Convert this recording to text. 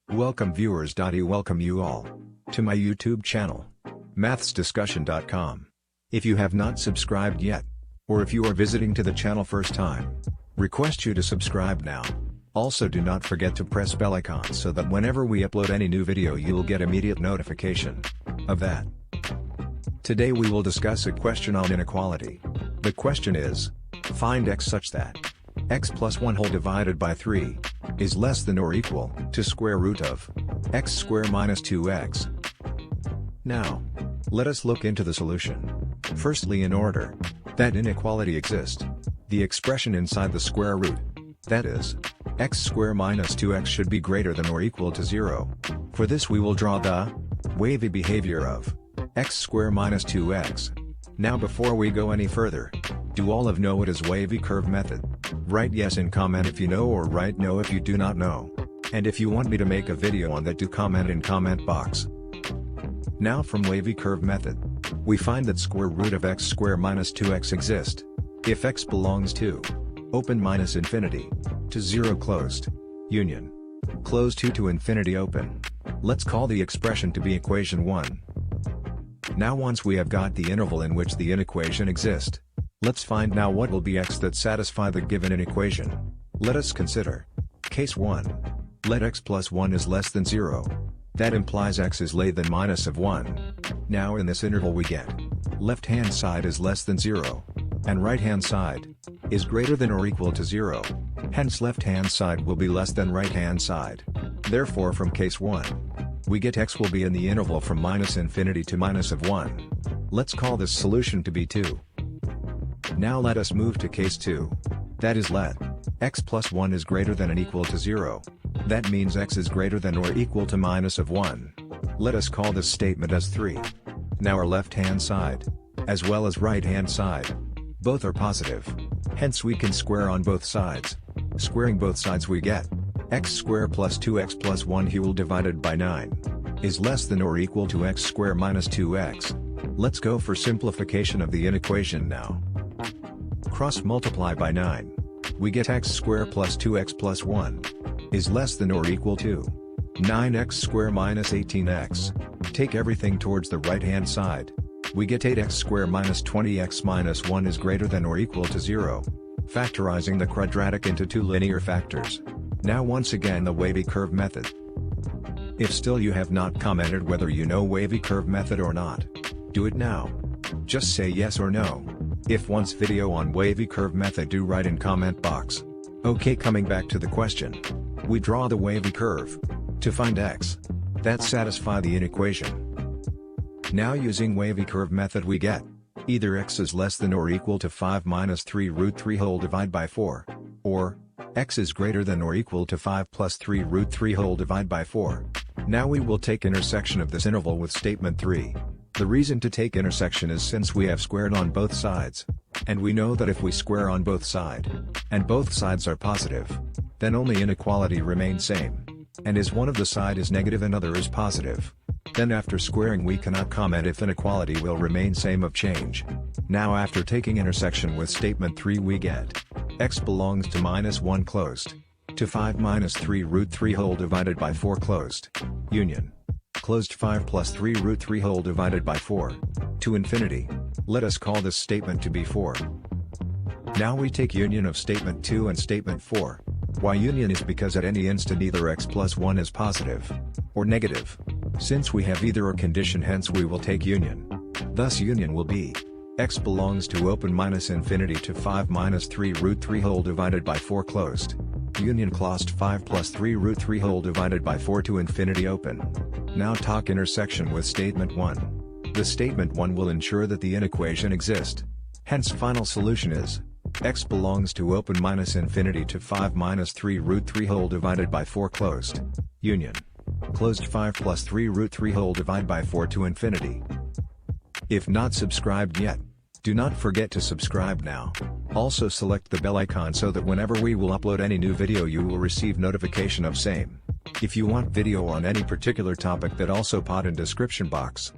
Welcome viewers. Welcome you all to my YouTube channel, mathsdiscussion.com. If you have not subscribed yet, or if you are visiting to the channel first time, request you to subscribe now. Also do not forget to press bell icon so that whenever we upload any new video you will get immediate notification of that. Today we will discuss a question on inequality. The question is, find x such that x plus 1 whole divided by 3 is less than or equal to square root of x squared minus 2x. Now, let us look into the solution. Firstly, in order that inequality exists, the expression inside the square root, that is, x squared minus 2x should be greater than or equal to 0. For this we will draw the wavy behavior of x squared minus 2x. Now before we go any further, do all of know what is wavy curve method? Write yes in comment if you know, or write no if you do not know. And if you want me to make a video on that, do comment in comment box. Now from wavy curve method, we find that square root of x squared minus 2x exist if x belongs to open minus infinity to 0 closed union closed 2 to infinity open. Let's call the expression to be equation 1. Now once we have got the interval in which the inequation exists, let's find now what will be x that satisfy the given inequation. Let us consider case 1. Let x plus 1 is less than 0. That implies x is less than minus of 1. Now in this interval we get left hand side is less than 0, and right hand side is greater than or equal to 0. Hence left hand side will be less than right hand side. Therefore from case 1, we get x will be in the interval from minus infinity to minus of 1. Let's call this solution to be 2. Now let us move to case 2. That is, let x plus 1 is greater than and equal to 0. That means x is greater than or equal to minus of 1. Let us call this statement as 3. Now our left hand side, as well as right hand side, both are positive. Hence we can square on both sides. Squaring both sides we get x squared plus 2x plus 1 whole divided by 9 is less than or equal to x squared minus 2x. Let's go for simplification of the inequation now. Cross multiply by 9. We get x squared plus 2x plus 1 is less than or equal to 9x squared minus 18x. Take everything towards the right hand side. We get 8x squared minus 20x minus 1 is greater than or equal to 0. Factorizing the quadratic into two linear factors. Now once again the wavy curve method. If still you have not commented whether you know wavy curve method or not, do it now. Just say yes or no. If wants video on wavy curve method, do write in comment box. Okay, coming back to the question. We draw the wavy curve to find x that satisfy the inequation. Now using wavy curve method we get either x is less than or equal to 5 minus 3 root 3 whole divided by 4, or x is greater than or equal to 5 plus 3 root 3 whole divided by 4. Now we will take intersection of this interval with statement 3. The reason to take intersection is since we have squared on both sides, and we know that if we square on both sides, and both sides are positive, then only inequality remains same. And as one of the side is negative and other is positive, then after squaring we cannot comment if inequality will remain same of change. Now after taking intersection with statement 3 we get x belongs to minus 1 closed to 5 minus 3 root 3 whole divided by 4 closed union closed 5 plus 3 root 3 whole divided by 4 to infinity. Let us call this statement to be 4. Now we take union of statement 2 and statement 4. Why union is because at any instant either x plus 1 is positive or negative. Since we have either or condition, hence we will take union. Thus union will be x belongs to open minus infinity to 5 minus 3 root 3 whole divided by 4 closed union closed 5 plus 3 root 3 whole divided by 4 to infinity open. Now talk intersection with statement 1. The statement 1 will ensure that the inequation exists. Hence final solution is x belongs to open minus infinity to 5 minus 3 root 3 whole divided by 4 closed union closed 5 plus 3 root 3 whole divided by 4 to infinity. If not subscribed yet, do not forget to subscribe now. Also select the bell icon so that whenever we will upload any new video you will receive notification of same. If you want video on any particular topic, that also put in description box.